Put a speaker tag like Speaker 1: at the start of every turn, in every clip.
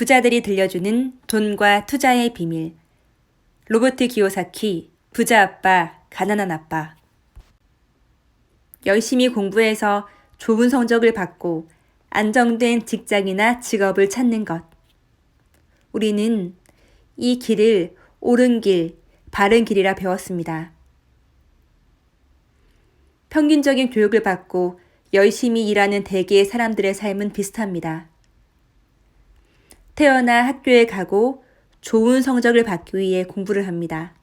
Speaker 1: 부자들이 들려주는 돈과 투자의 비밀. 로버트 기요사키, 부자 아빠, 가난한 아빠. 열심히 공부해서 좋은 성적을 받고 안정된 직장이나 직업을 찾는 것. 우리는 이 길을 옳은 길, 바른 길이라 배웠습니다. 평균적인 교육을 받고 열심히 일하는 대개의 사람들의 삶은 비슷합니다. 태어나 학교에 가고 좋은 성적을 받기 위해 공부를 합니다.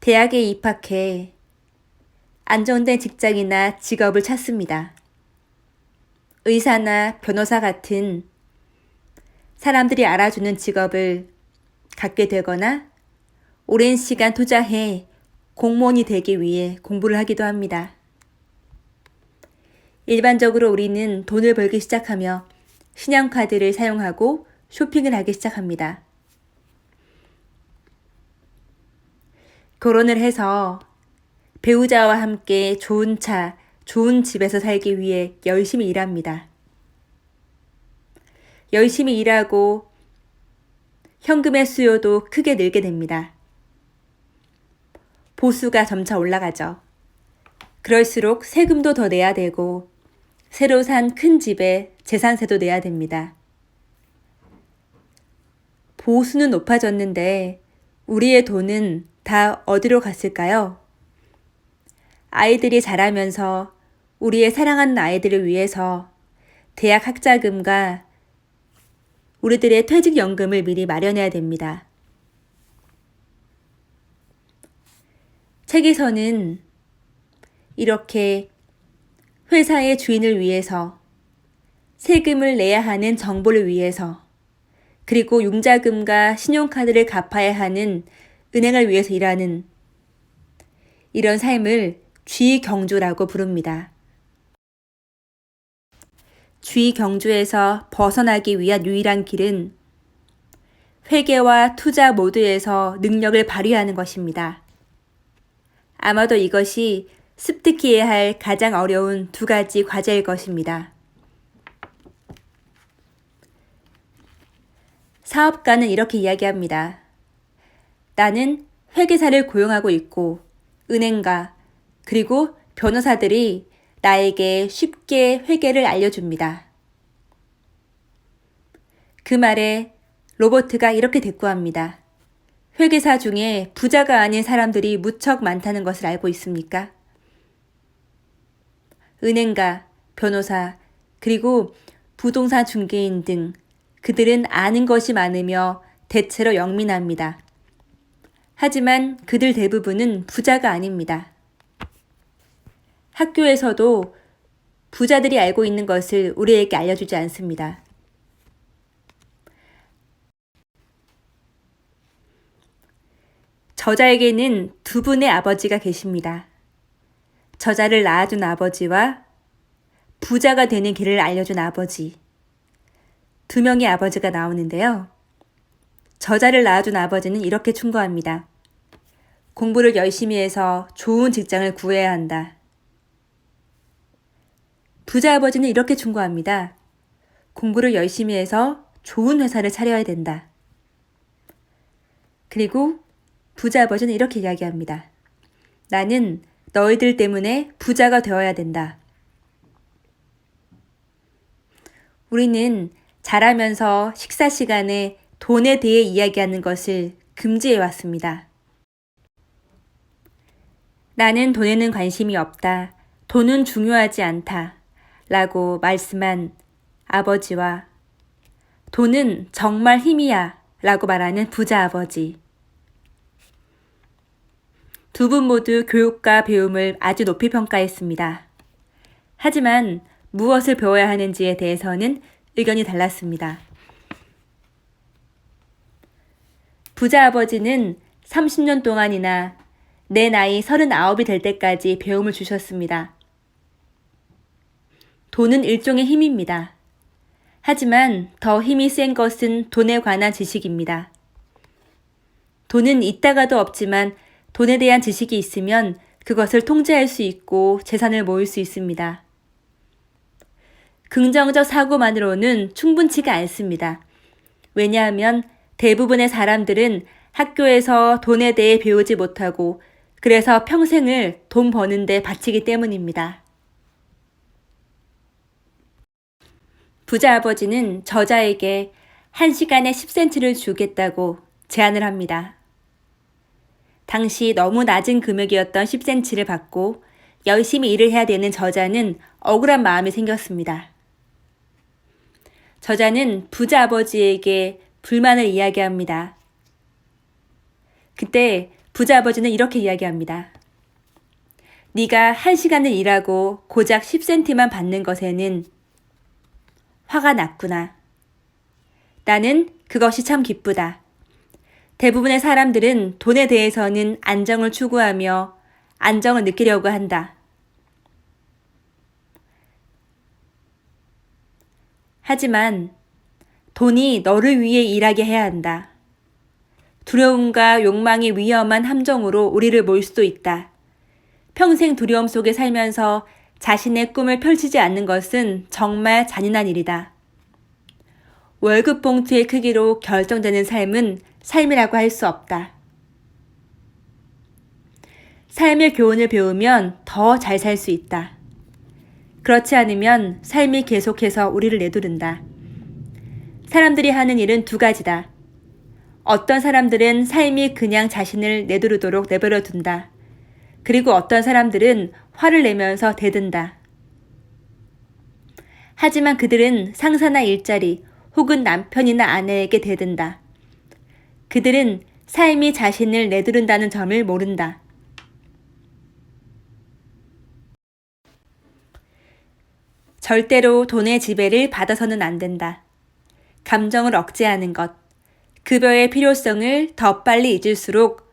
Speaker 1: 대학에 입학해 안정된 직장이나 직업을 찾습니다. 의사나 변호사 같은 사람들이 알아주는 직업을 갖게 되거나 오랜 시간 투자해 공무원이 되기 위해 공부를 하기도 합니다. 일반적으로 우리는 돈을 벌기 시작하며 신용카드를 사용하고 쇼핑을 하기 시작합니다. 결혼을 해서 배우자와 함께 좋은 차, 좋은 집에서 살기 위해 열심히 일합니다. 열심히 일하고 현금의 수요도 크게 늘게 됩니다. 보수가 점차 올라가죠. 그럴수록 세금도 더 내야 되고 새로 산 큰 집에 재산세도 내야 됩니다. 보수는 높아졌는데 우리의 돈은 다 어디로 갔을까요? 아이들이 자라면서 우리의 사랑하는 아이들을 위해서 대학 학자금과 우리들의 퇴직연금을 미리 마련해야 됩니다. 책에서는 이렇게 회사의 주인을 위해서, 세금을 내야 하는 정보를 위해서, 그리고 융자금과 신용카드를 갚아야 하는 은행을 위해서 일하는 이런 삶을 쥐경주라고 부릅니다. 쥐경주에서 벗어나기 위한 유일한 길은 회계와 투자 모두에서 능력을 발휘하는 것입니다. 아마도 이것이 습득해야 할 가장 어려운 두 가지 과제일 것입니다. 사업가는 이렇게 이야기합니다. 나는 회계사를 고용하고 있고 은행가 그리고 변호사들이 나에게 쉽게 회계를 알려줍니다. 그 말에 로버트가 이렇게 대꾸합니다. 회계사 중에 부자가 아닌 사람들이 무척 많다는 것을 알고 있습니까? 은행가, 변호사, 그리고 부동산 중개인 등 그들은 아는 것이 많으며 대체로 영민합니다. 하지만 그들 대부분은 부자가 아닙니다. 학교에서도 부자들이 알고 있는 것을 우리에게 알려주지 않습니다. 저자에게는 두 분의 아버지가 계십니다. 저자를 낳아준 아버지와 부자가 되는 길을 알려준 아버지. 두 명의 아버지가 나오는데요. 저자를 낳아준 아버지는 이렇게 충고합니다. 공부를 열심히 해서 좋은 직장을 구해야 한다. 부자 아버지는 이렇게 충고합니다. 공부를 열심히 해서 좋은 회사를 차려야 된다. 그리고 부자 아버지는 이렇게 이야기합니다. 나는 너희들 때문에 부자가 되어야 된다. 우리는 자라면서 식사 시간에 돈에 대해 이야기하는 것을 금지해 왔습니다. 나는 돈에는 관심이 없다. 돈은 중요하지 않다. 라고 말씀한 아버지와 돈은 정말 힘이야. 라고 말하는 부자 아버지. 두 분 모두 교육과 배움을 아주 높이 평가했습니다. 하지만 무엇을 배워야 하는지에 대해서는 의견이 달랐습니다. 부자 아버지는 30년 동안이나 내 나이 39이 될 때까지 배움을 주셨습니다. 돈은 일종의 힘입니다. 하지만 더 힘이 센 것은 돈에 관한 지식입니다. 돈은 있다가도 없지만 돈에 대한 지식이 있으면 그것을 통제할 수 있고 재산을 모을 수 있습니다. 긍정적 사고만으로는 충분치가 않습니다. 왜냐하면 대부분의 사람들은 학교에서 돈에 대해 배우지 못하고 그래서 평생을 돈 버는 데 바치기 때문입니다. 부자 아버지는 저자에게 1시간에 10센트를 주겠다고 제안을 합니다. 당시 너무 낮은 금액이었던 10센트를 받고 열심히 일을 해야 되는 저자는 억울한 마음이 생겼습니다. 저자는 부자 아버지에게 불만을 이야기합니다. 그때 부자 아버지는 이렇게 이야기합니다. 네가 1시간을 일하고 고작 10센트만 받는 것에는 화가 났구나. 나는 그것이 참 기쁘다. 대부분의 사람들은 돈에 대해서는 안정을 추구하며 안정을 느끼려고 한다. 하지만 돈이 너를 위해 일하게 해야 한다. 두려움과 욕망이 위험한 함정으로 우리를 몰 수도 있다. 평생 두려움 속에 살면서 자신의 꿈을 펼치지 않는 것은 정말 잔인한 일이다. 월급 봉투의 크기로 결정되는 삶은 삶이라고 할 수 없다. 삶의 교훈을 배우면 더 잘 살 수 있다. 그렇지 않으면 삶이 계속해서 우리를 내두른다. 사람들이 하는 일은 두 가지다. 어떤 사람들은 삶이 그냥 자신을 내두르도록 내버려 둔다. 그리고 어떤 사람들은 화를 내면서 대든다. 하지만 그들은 상사나 일자리 혹은 남편이나 아내에게 대든다. 그들은 삶이 자신을 내두른다는 점을 모른다. 절대로 돈의 지배를 받아서는 안 된다. 감정을 억제하는 것, 급여의 필요성을 더 빨리 잊을수록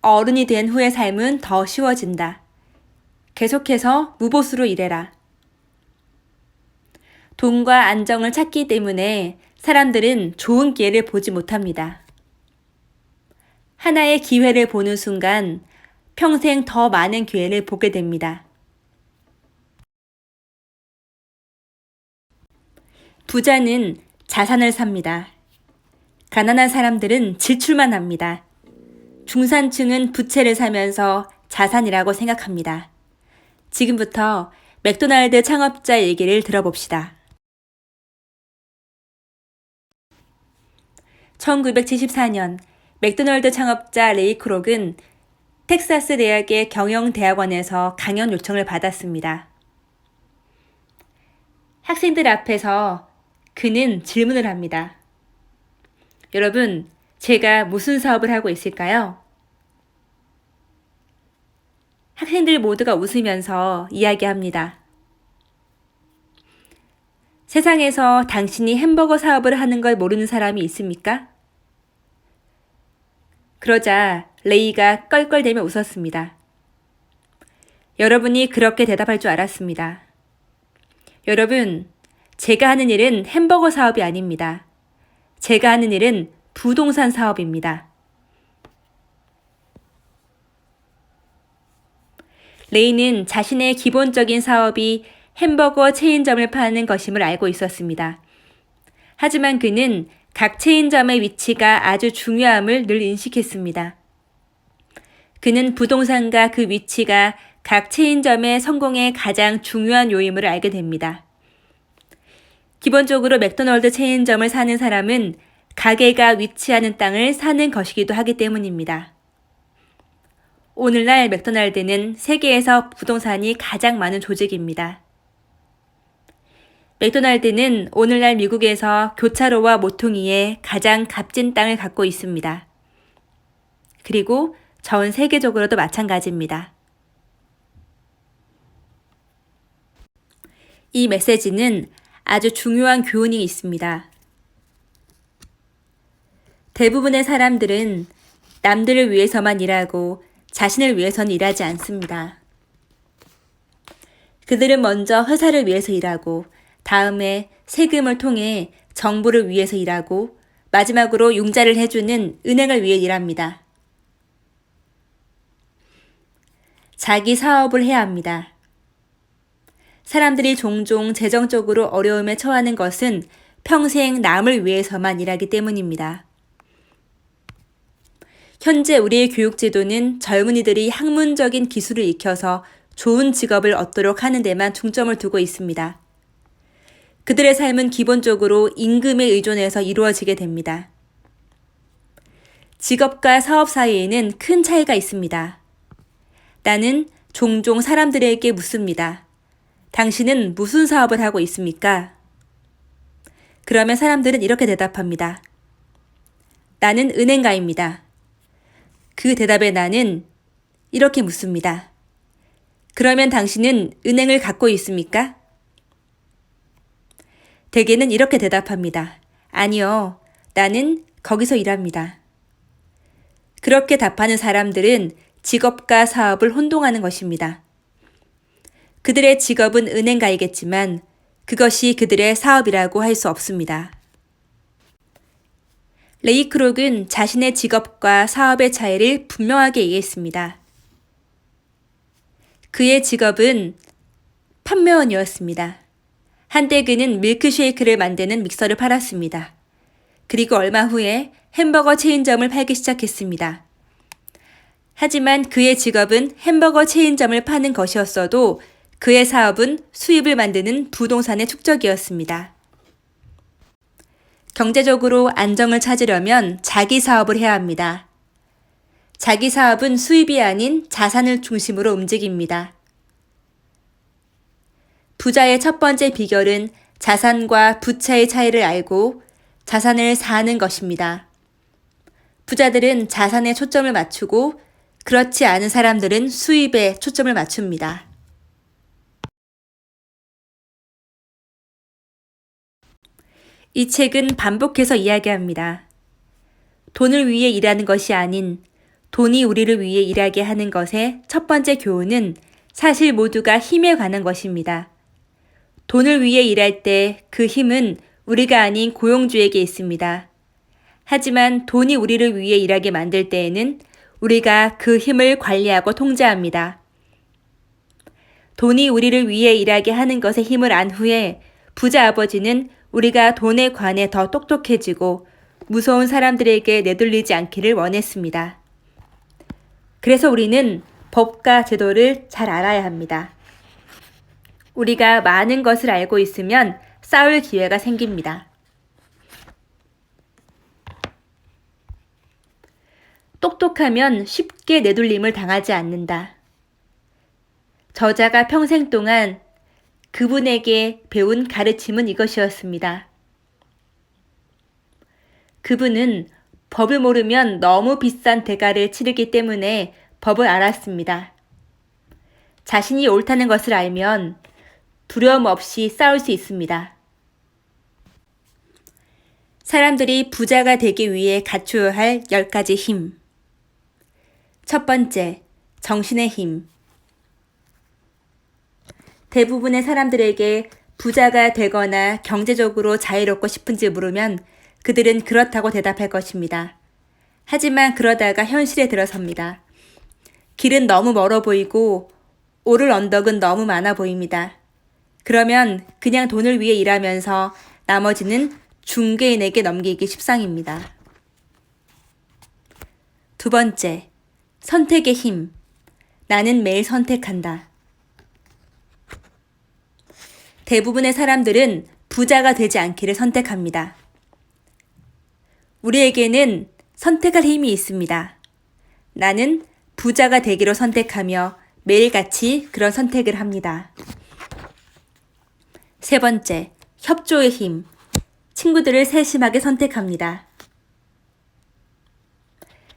Speaker 1: 어른이 된 후의 삶은 더 쉬워진다. 계속해서 무보수로 일해라. 돈과 안정을 찾기 때문에 사람들은 좋은 기회를 보지 못합니다. 하나의 기회를 보는 순간 평생 더 많은 기회를 보게 됩니다. 부자는 자산을 삽니다. 가난한 사람들은 지출만 합니다. 중산층은 부채를 사면서 자산이라고 생각합니다. 지금부터 맥도날드 창업자 얘기를 들어봅시다. 1974년 맥도날드 창업자 레이 크록은 텍사스 대학의 경영대학원에서 강연 요청을 받았습니다. 학생들 앞에서 그는 질문을 합니다. 여러분, 제가 무슨 사업을 하고 있을까요? 학생들 모두가 웃으면서 이야기합니다. 세상에서 당신이 햄버거 사업을 하는 걸 모르는 사람이 있습니까? 그러자 레이가 껄껄대며 웃었습니다. 여러분이 그렇게 대답할 줄 알았습니다. 여러분, 제가 하는 일은 햄버거 사업이 아닙니다. 제가 하는 일은 부동산 사업입니다. 레이는 자신의 기본적인 사업이 햄버거 체인점을 파는 것임을 알고 있었습니다. 하지만 그는 각 체인점의 위치가 아주 중요함을 늘 인식했습니다. 그는 부동산과 그 위치가 각 체인점의 성공의 가장 중요한 요임을 알게 됩니다. 기본적으로 맥도날드 체인점을 사는 사람은 가게가 위치하는 땅을 사는 것이기도 하기 때문입니다. 오늘날 맥도날드는 세계에서 부동산이 가장 많은 조직입니다. 맥도날드는 오늘날 미국에서 교차로와 모퉁이에 가장 값진 땅을 갖고 있습니다. 그리고 전 세계적으로도 마찬가지입니다. 이 메시지는 아주 중요한 교훈이 있습니다. 대부분의 사람들은 남들을 위해서만 일하고 자신을 위해서는 일하지 않습니다. 그들은 먼저 회사를 위해서 일하고 다음에 세금을 통해 정부를 위해서 일하고 마지막으로 융자를 해주는 은행을 위해 일합니다. 자기 사업을 해야 합니다. 사람들이 종종 재정적으로 어려움에 처하는 것은 평생 남을 위해서만 일하기 때문입니다. 현재 우리의 교육제도는 젊은이들이 학문적인 기술을 익혀서 좋은 직업을 얻도록 하는 데만 중점을 두고 있습니다. 그들의 삶은 기본적으로 임금에 의존해서 이루어지게 됩니다. 직업과 사업 사이에는 큰 차이가 있습니다. 나는 종종 사람들에게 묻습니다. 당신은 무슨 사업을 하고 있습니까? 그러면 사람들은 이렇게 대답합니다. 나는 은행가입니다. 그 대답에 나는 이렇게 묻습니다. 그러면 당신은 은행을 갖고 있습니까? 대개는 이렇게 대답합니다. 아니요, 나는 거기서 일합니다. 그렇게 답하는 사람들은 직업과 사업을 혼동하는 것입니다. 그들의 직업은 은행가이겠지만 그것이 그들의 사업이라고 할 수 없습니다. 레이 크록은 자신의 직업과 사업의 차이를 분명하게 얘기했습니다. 그의 직업은 판매원이었습니다. 한때 그는 밀크쉐이크를 만드는 믹서를 팔았습니다. 그리고 얼마 후에 햄버거 체인점을 팔기 시작했습니다. 하지만 그의 직업은 햄버거 체인점을 파는 것이었어도 그의 사업은 수입을 만드는 부동산의 축적이었습니다. 경제적으로 안정을 찾으려면 자기 사업을 해야 합니다. 자기 사업은 수입이 아닌 자산을 중심으로 움직입니다. 부자의 첫 번째 비결은 자산과 부채의 차이를 알고 자산을 사는 것입니다. 부자들은 자산에 초점을 맞추고 그렇지 않은 사람들은 수입에 초점을 맞춥니다. 이 책은 반복해서 이야기합니다. 돈을 위해 일하는 것이 아닌 돈이 우리를 위해 일하게 하는 것의 첫 번째 교훈은 사실 모두가 힘에 관한 것입니다. 돈을 위해 일할 때 그 힘은 우리가 아닌 고용주에게 있습니다. 하지만 돈이 우리를 위해 일하게 만들 때에는 우리가 그 힘을 관리하고 통제합니다. 돈이 우리를 위해 일하게 하는 것의 힘을 안 후에 부자 아버지는 우리가 돈에 관해 더 똑똑해지고 무서운 사람들에게 내돌리지 않기를 원했습니다. 그래서 우리는 법과 제도를 잘 알아야 합니다. 우리가 많은 것을 알고 있으면 싸울 기회가 생깁니다. 똑똑하면 쉽게 내돌림을 당하지 않는다. 저자가 평생 동안 그분에게 배운 가르침은 이것이었습니다. 그분은 법을 모르면 너무 비싼 대가를 치르기 때문에 법을 알았습니다. 자신이 옳다는 것을 알면 두려움 없이 싸울 수 있습니다. 사람들이 부자가 되기 위해 갖추어야 할 10가지 힘. 첫 번째, 정신의 힘. 대부분의 사람들에게 부자가 되거나 경제적으로 자유롭고 싶은지 물으면 그들은 그렇다고 대답할 것입니다. 하지만 그러다가 현실에 들어섭니다. 길은 너무 멀어 보이고 오를 언덕은 너무 많아 보입니다. 그러면 그냥 돈을 위해 일하면서 나머지는 중개인에게 넘기기 십상입니다. 두 번째, 선택의 힘. 나는 매일 선택한다. 대부분의 사람들은 부자가 되지 않기를 선택합니다. 우리에게는 선택할 힘이 있습니다. 나는 부자가 되기로 선택하며 매일같이 그런 선택을 합니다. 세 번째, 협조의 힘. 친구들을 세심하게 선택합니다.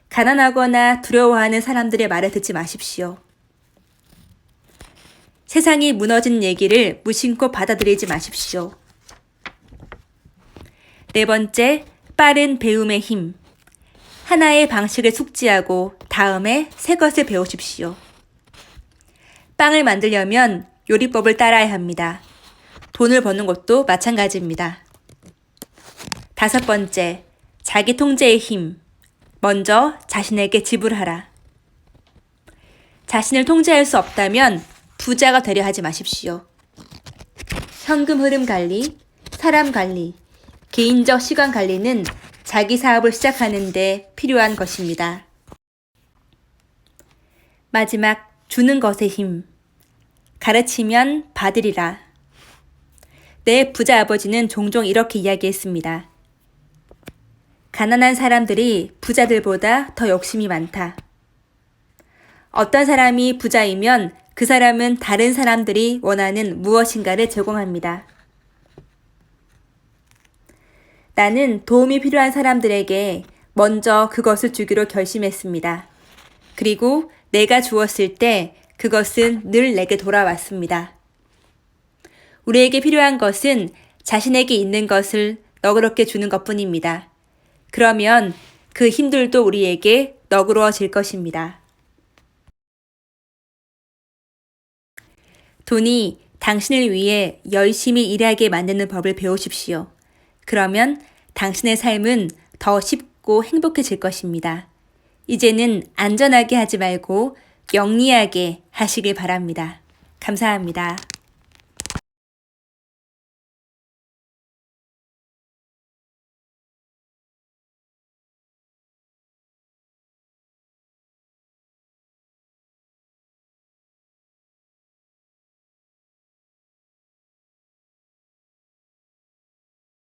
Speaker 1: 가난하거나 두려워하는 사람들의 말을 듣지 마십시오. 세상이 무너진 얘기를 무심코 받아들이지 마십시오. 네 번째, 빠른 배움의 힘. 하나의 방식을 숙지하고 다음에 새 것을 배우십시오. 빵을 만들려면 요리법을 따라야 합니다. 돈을 버는 것도 마찬가지입니다. 다섯 번째, 자기 통제의 힘. 먼저 자신에게 지불하라. 자신을 통제할 수 없다면 부자가 되려 하지 마십시오. 현금 흐름 관리, 사람 관리, 개인적 시간 관리는 자기 사업을 시작하는데 필요한 것입니다. 마지막, 주는 것의 힘. 가르치면 받으리라. 내 부자 아버지는 종종 이렇게 이야기했습니다. 가난한 사람들이 부자들보다 더 욕심이 많다. 어떤 사람이 부자이면 그 사람은 다른 사람들이 원하는 무엇인가를 제공합니다. 나는 도움이 필요한 사람들에게 먼저 그것을 주기로 결심했습니다. 그리고 내가 주었을 때 그것은 늘 내게 돌아왔습니다. 우리에게 필요한 것은 자신에게 있는 것을 너그럽게 주는 것뿐입니다. 그러면 그 힘들도 우리에게 너그러워질 것입니다. 돈이 당신을 위해 열심히 일하게 만드는 법을 배우십시오. 그러면 당신의 삶은 더 쉽고 행복해질 것입니다. 이제는 안전하게 하지 말고 영리하게 하시길 바랍니다. 감사합니다.